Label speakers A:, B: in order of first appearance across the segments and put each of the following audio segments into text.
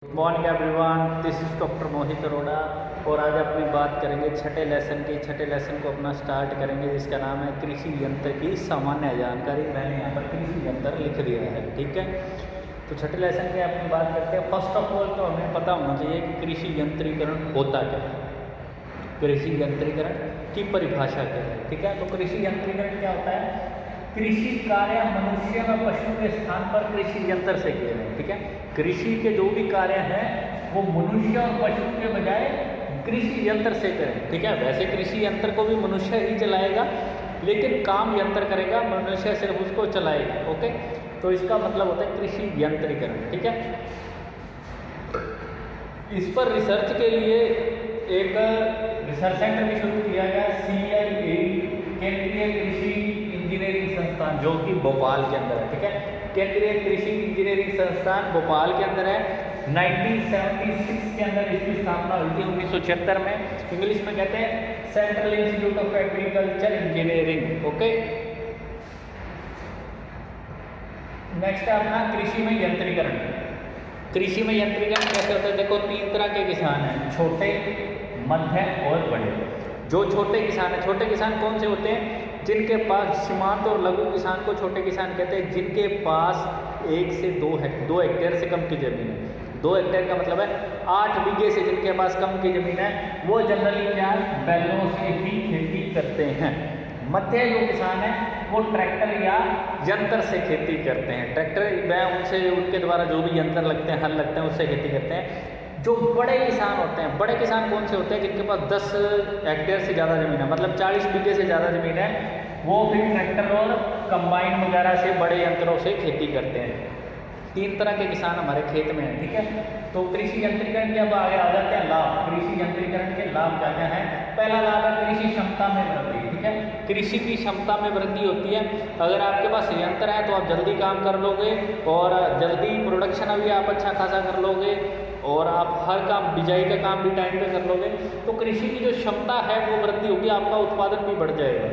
A: Good morning everyone, this is doctor Mohit Arora और आज अपनी बात करेंगे छठे लेसन की। छठे लेसन को अपना स्टार्ट करेंगे जिसका नाम है कृषि यंत्र की सामान्य जानकारी। मैंने यहाँ पर कृषि यंत्र लिख दिया है, ठीक है। तो छठे लेसन की अपनी बात करते हैं। फर्स्ट ऑफ ऑल तो हमें पता होना चाहिए कि कृषि यंत्रीकरण होता क्या है, कृषि यंत्रीकरण की परिभाषा क्या है, ठीक है। तो कृषि यंत्रीकरण क्या होता है? कृषि कार्य मनुष्य व पशु के स्थान पर कृषि यंत्र से किए गए, ठीक है। कृषि के जो भी कार्य हैं वो मनुष्य और पशु के बजाय कृषि यंत्र से करें, ठीक है। वैसे कृषि यंत्र को भी मनुष्य ही चलाएगा, लेकिन काम यंत्र करेगा, मनुष्य सिर्फ उसको चलाएगा, ओके। तो इसका मतलब होता है कृषि यंत्रीकरण, ठीक है। इस पर रिसर्च के लिए एक रिसर्च सेंटर भी शुरू किया गया, CIE केंद्रीय कृषि इंजीनियरिंग संस्थान, जो कि भोपाल के अंदर है, ठीक है। केंद्रीय कृषि इंजीनियरिंग संस्थान भोपाल के अंदर है। 1976 के अंदर इसकी स्थापना हुई थी, 1976 में। इंग्लिश में कहते हैं central institute of agriculture engineering, okay. Next है अपना कृषि में यंत्रीकरण। कृषि में यंत्रीकरण कैसे होता है? देखो, 3 तरह के किसान हैं, छोटे, मध्यम और बड़े। जो छोटे किसान हैं, छोटे किसान कौन से होते हैं? जिनके पास सीमांत और लघु किसान को छोटे किसान कहते हैं, जिनके पास 1 से 2 हेक्टेयर से कम की जमीन है। 2 हेक्टेयर का मतलब है 8 बीघे से जिनके पास कम की जमीन है, वो जनरली क्या बैलों से ही खेती करते हैं। मध्य जो किसान है वो ट्रैक्टर या यंत्र से खेती करते हैं। ट्रैक्टर व उनसे उनके द्वारा जो भी यंत्र लगते हैं, हल लगते हैं, उससे खेती करते हैं। जो बड़े किसान होते हैं, बड़े किसान कौन से होते हैं? जिनके पास 10 हेक्टेयर से ज़्यादा ज़मीन है, मतलब 40 बीघे से ज़्यादा ज़मीन है, वो भी ट्रैक्टर और कंबाइन वगैरह से, बड़े यंत्रों से खेती करते हैं। 3 तरह के किसान हमारे खेत में हैं, ठीक है। तो कृषि यंत्रीकरण के अब आगे आ जाते हैं लाभ। कृषि यंत्रीकरण के लाभ क्या क्या हैं? पहला लाभ है कृषि क्षमता में वृद्धि, ठीक है। कृषि की क्षमता में वृद्धि होती है। अगर आपके पास यंत्र है तो आप जल्दी काम कर लोगे और जल्दी प्रोडक्शन अभी आप अच्छा खासा कर लोगे और आप हर काम, बिजाई का काम भी टाइम पे कर लोगे। तो कृषि की जो क्षमता है वो वृद्धि होगी, आपका उत्पादन भी बढ़ जाएगा।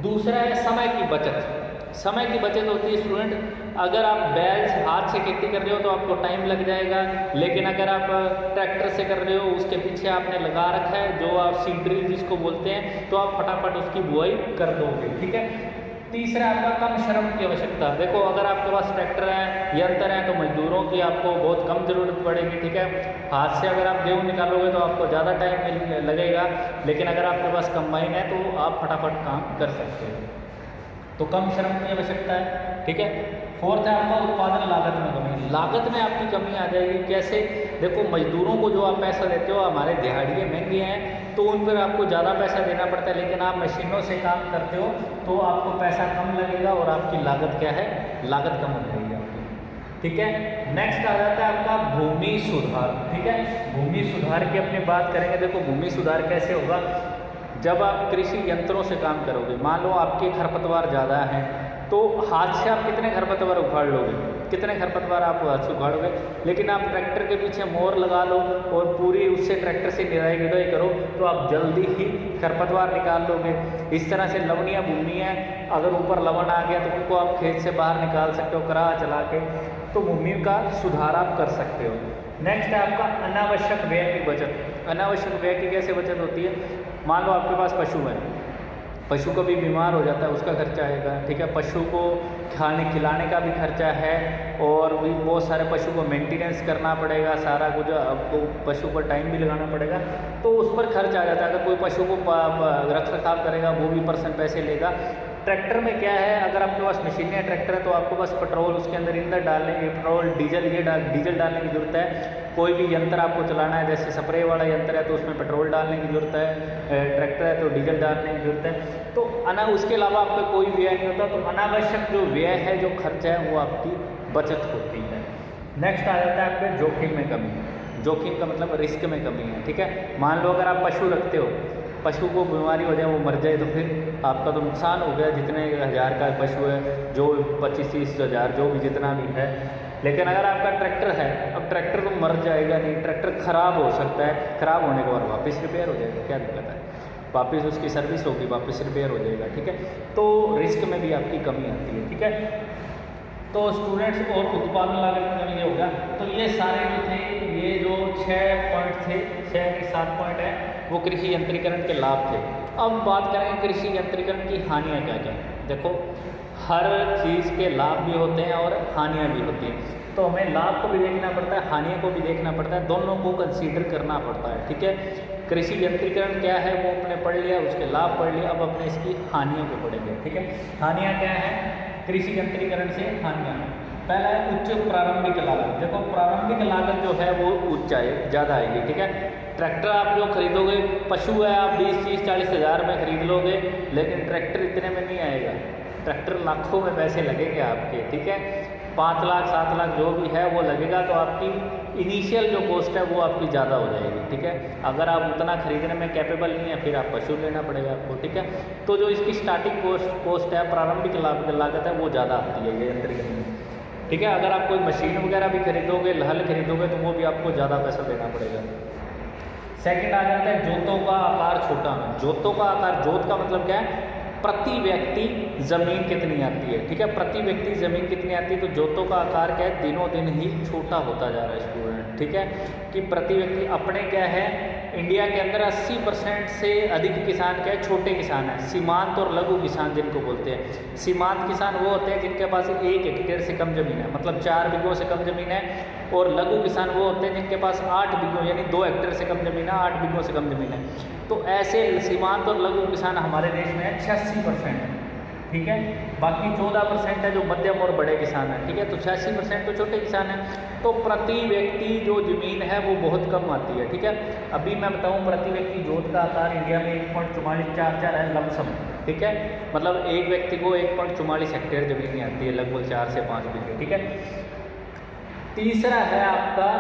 A: दूसरा है समय की बचत। समय की बचत होती है स्टूडेंट, अगर आप बैल से, हाथ से खेती कर रहे हो तो आपको टाइम लग जाएगा, लेकिन अगर आप ट्रैक्टर से कर रहे हो, उसके पीछे आपने लगा रखा है जो आप सीड ड्रिल जिसको बोलते हैं, तो आप फटाफट उसकी बुआई कर दोगे, ठीक है। तीसरा आपका कम श्रम की आवश्यकता। देखो, अगर आपके पास ट्रैक्टर है, यंत्र है, तो मजदूरों की आपको बहुत कम ज़रूरत पड़ेगी, ठीक है। हाथ से अगर आप गेहूँ निकालोगे तो आपको ज़्यादा टाइम लगेगा, लेकिन अगर आपके पास कंबाइन है तो आप फटाफट काम कर सकते हो। तो कम श्रम की आवश्यकता है, ठीक है। फोर्थ है आपका उत्पादन लागत में कमी। लागत में आपकी कमी आ जाएगी। कैसे? देखो, मजदूरों को जो आप पैसा देते हो, हमारे दिहाड़िए महंगे हैं तो उन पर आपको ज़्यादा पैसा देना पड़ता है, लेकिन आप मशीनों से काम करते हो तो आपको पैसा कम लगेगा और आपकी लागत क्या है? लागत कम हो जाएगी आपकी, ठीक है। नेक्स्ट आ जाता है आपका भूमि सुधार, ठीक है। भूमि सुधार की अपनी बात करेंगे। देखो, भूमि सुधार कैसे होगा? जब आप कृषि यंत्रों से काम करोगे, मान लो आपके खरपतवार ज़्यादा हैं, तो हाथ से आप कितने खरपतवार उखाड़ लोगे? कितने खरपतवार आप हाथ से उखाड़ोगे? लेकिन आप ट्रैक्टर के पीछे मोर लगा लो और पूरी उससे ट्रैक्टर से निराई गुड़ाई करो तो आप जल्दी ही खरपतवार निकाल लोगे। इस तरह से लवणीय भूमि है, अगर ऊपर लवण आ गया तो उनको आप खेत से बाहर निकाल सकते हो कराह चला के, तो भूमि का सुधार आप कर सकते हो। नेक्स्ट है आपका अनावश्यक व्यय की बचत। अनावश्यक व्यय की कैसे बचत होती है? मान लो आपके पास पशु है, पशु कभी बीमार हो जाता है, उसका खर्चा आएगा, ठीक है। पशु को खाने खिलाने का भी खर्चा है और भी बहुत सारे पशु को मेंटेनेंस करना पड़ेगा, सारा कुछ आपको पशु पर टाइम भी लगाना पड़ेगा, तो उस पर खर्च आ जाता है। अगर कोई पशु को रख रखाव करेगा वो भी पर्सन पैसे लेगा। ट्रैक्टर में क्या है? अगर आपके पास मशीन है, ट्रैक्टर है, तो आपको बस पेट्रोल, उसके अंदर ईंधन डालने, पेट्रोल, डीजल, डीजल डालने की ज़रूरत है। कोई भी यंत्र आपको चलाना है, जैसे स्प्रे वाला यंत्र है तो उसमें पेट्रोल डालने की ज़रूरत है, ट्रैक्टर है तो डीजल डालने की ज़रूरत है। तो उसके अलावा आपका कोई व्यय नहीं होता। तो अनावश्यक जो व्यय है, जो खर्चा है, वो आपकी बचत होती है। नेक्स्ट आ जाता है आपके जोखिम में कमी। जोखिम का मतलब रिस्क में कमी है, ठीक है। मान लो अगर आप पशु रखते हो, पशु को बीमारी हो जाए, वो मर जाए, तो फिर आपका तो नुकसान हो गया। जितने हज़ार का पशु है, जो 25-30 हज़ार जो भी जितना भी है। लेकिन अगर आपका ट्रैक्टर है, अब ट्रैक्टर तो मर जाएगा नहीं, ट्रैक्टर ख़राब हो सकता है, ख़राब होने के बाद वापस रिपेयर हो जाएगा, क्या दिक्कत है? वापस उसकी सर्विस होगी, वापस रिपेयर हो जाएगा, ठीक है। तो रिस्क में भी आपकी कमी आती है, ठीक है। तो स्टूडेंट्स और उत्पादन लागत में कमी ये हो गया। तो ये सारे जो थे, ये जो 6 पॉइंट थे, 6 के 7 पॉइंट है, वो कृषि यंत्रीकरण के लाभ थे। अब बात करेंगे कृषि यंत्रीकरण की हानियाँ क्या क्या। देखो, हर चीज़ के लाभ भी होते हैं और हानियाँ भी होती हैं, तो हमें लाभ को भी देखना पड़ता है, हानियों को भी देखना पड़ता है, दोनों को कंसीडर करना पड़ता है। ठीक है, कृषि यंत्रीकरण क्या है वो अपने पढ़ लिया, उसके लाभ पढ़ लिया, अब अपने इसकी हानियों को पढ़ेंगे। ठीक है, हानियाँ क्या है कृषि यंत्रीकरण से? हानियाँ, पहला है उच्च प्रारंभिक लागत। देखो, प्रारंभिक लागत जो है वो उच्च आए, ज़्यादा आएगी। ठीक है, ट्रैक्टर आप जो खरीदोगे, पशु है आप 20, 30, 40 हज़ार में खरीद लोगे, लेकिन ट्रैक्टर इतने में नहीं आएगा, ट्रैक्टर लाखों में पैसे लगेंगे आपके। ठीक है, 5 लाख 7 लाख जो भी है वो लगेगा, तो आपकी इनिशियल जो कॉस्ट है वो आपकी ज़्यादा हो जाएगी। ठीक है, अगर आप उतना खरीदने में कैपेबल नहीं है, फिर आप पशु लेना पड़ेगा आपको। ठीक है, तो जो इसकी स्टार्टिंग कॉस्ट है, प्रारंभिक लागत है, वो ज़्यादा आती है ये यंत्रीकरण में। ठीक है, अगर आप कोई मशीन वगैरह भी खरीदोगे, हल खरीदोगे, तो वो भी आपको ज़्यादा पैसा देना पड़ेगा। सेकंड आ जाता है जोतों का आकार छोटा होना। जोतों का आकार, जोत का मतलब क्या है? प्रति व्यक्ति ज़मीन कितनी आती है। ठीक है, प्रति व्यक्ति ज़मीन कितनी आती है, तो जोतों का आकार क्या है? दिनों दिन ही छोटा होता जा रहा है स्टूडेंट। ठीक है, कि प्रति व्यक्ति अपने क्या है, इंडिया के अंदर 80% से अधिक किसान क्या है? छोटे किसान हैं, सीमांत और लघु किसान जिनको बोलते हैं। सीमांत किसान वो होते हैं जिनके पास 1 हेक्टेयर से कम ज़मीन है, मतलब 4 बीघों से कम ज़मीन है, और लघु किसान वो होते हैं जिनके पास 8 बीघों यानी 2 हेक्टेयर से कम ज़मीन है, 8 बीघों से कम ज़मीन है। तो ऐसे सीमांत और लघु किसान हमारे देश में है 86%। ठीक है, बाकी 14% है जो मध्यम और बड़े किसान हैं। ठीक है, तो 86% तो छोटे किसान हैं। तो प्रति व्यक्ति जो ज़मीन है वो बहुत कम आती है। ठीक है, अभी मैं बताऊं, प्रति व्यक्ति जोत का आकार इंडिया में 1.4444 है लमसम। ठीक है, मतलब एक व्यक्ति को 1.44 हेक्टेयर ज़मीन नहीं आती है, लगभग 4 से 5 बीघे। ठीक है, तीसरा है आपका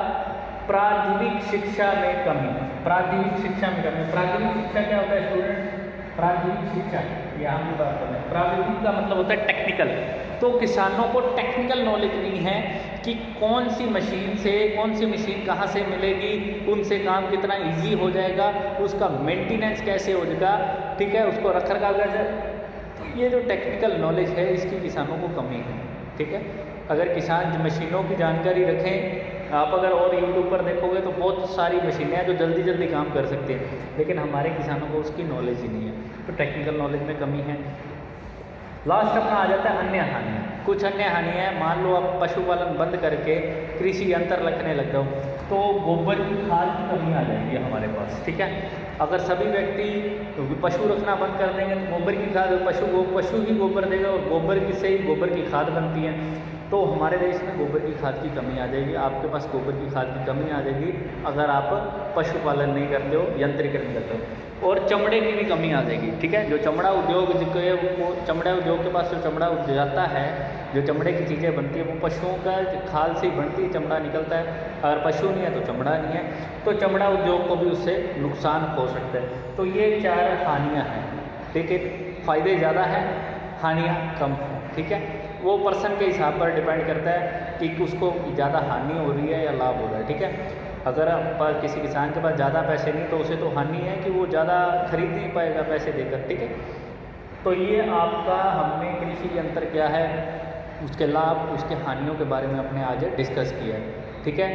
A: प्राथमिक शिक्षा में कमी। प्राथमिक शिक्षा में कमी, प्राथमिक शिक्षा क्या होता है स्टूडेंट? प्राथमिक शिक्षा यहाँ की बात करें, प्राथमिक का मतलब होता है टेक्निकल। तो किसानों को टेक्निकल नॉलेज नहीं है कि कौन सी मशीन कहाँ से मिलेगी, उनसे काम कितना इजी हो जाएगा, उसका मेंटेनेंस कैसे हो जाएगा। ठीक है, उसको रख रखाव कैसे, तो ये जो टेक्निकल नॉलेज है इसकी किसानों को कमी है। ठीक है, अगर किसान मशीनों की जानकारी रखें, आप अगर और यूट्यूब पर देखोगे तो बहुत सारी मशीनें हैं जो जल्दी जल्दी काम कर सकती हैं, लेकिन हमारे किसानों को उसकी नॉलेज ही नहीं है, तो टेक्निकल नॉलेज में कमी है। लास्ट अपना आ जाता है अन्य हानियाँ। कुछ अन्य हानियाँ हैं, मान लो आप पशुपालन बंद करके कृषि यंत्र रखने लग जाओ, तो गोबर की खाद की कमी आ जाएगी हमारे पास। ठीक है, अगर सभी व्यक्ति पशु रखना बंद कर देंगे तो गोबर की खाद, पशु ही गोबर देगा, और गोबर से ही गोबर की खाद बनती है, तो हमारे देश में गोबर की खाद की कमी आ जाएगी। आपके पास गोबर की खाद की कमी आ जाएगी अगर आप पशुपालन नहीं करते हो, यंत्रीकरण करते हो। और चमड़े की भी कमी आ जाएगी। ठीक है, जो चमड़ा उद्योग वो चमड़ा उद्योग के पास जो चमड़ा जाता है, जो चमड़े की चीज़ें बनती है, वो पशुओं का खाल से ही बनती है, चमड़ा निकलता है। अगर पशु नहीं है तो चमड़ा नहीं है, तो चमड़ा उद्योग को भी उससे नुकसान हो सकता है। तो ये 4 हानियाँ हैं। ठीक है, फ़ायदे ज़्यादा हैं, हानियाँ कम हैं। ठीक है, वो पर्सन के हिसाब पर डिपेंड करता है कि उसको ज़्यादा हानि हो रही है या लाभ हो रहा है। ठीक है, अगर पर किसी किसान के पास ज़्यादा पैसे नहीं, तो उसे तो हानि है कि वो ज़्यादा खरीद नहीं पाएगा पैसे देकर। ठीक है, तो ये आपका हमने कृषि यंत्र क्या है, उसके लाभ, उसके हानियों के बारे में अपने आज डिस्कस किया है। ठीक है,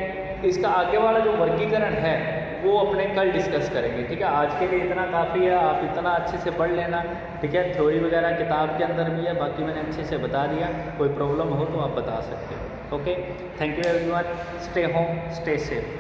A: इसका आगे वाला जो वर्गीकरण है वो अपने कल डिस्कस करेंगे। ठीक है, आज के लिए इतना काफ़ी है, आप इतना अच्छे से पढ़ लेना। ठीक है, थ्योरी वगैरह किताब के अंदर भी है, बाकी मैंने अच्छे से बता दिया। कोई प्रॉब्लम हो तो आप बता सकते हो। Okay, thank you everyone, stay home, stay safe.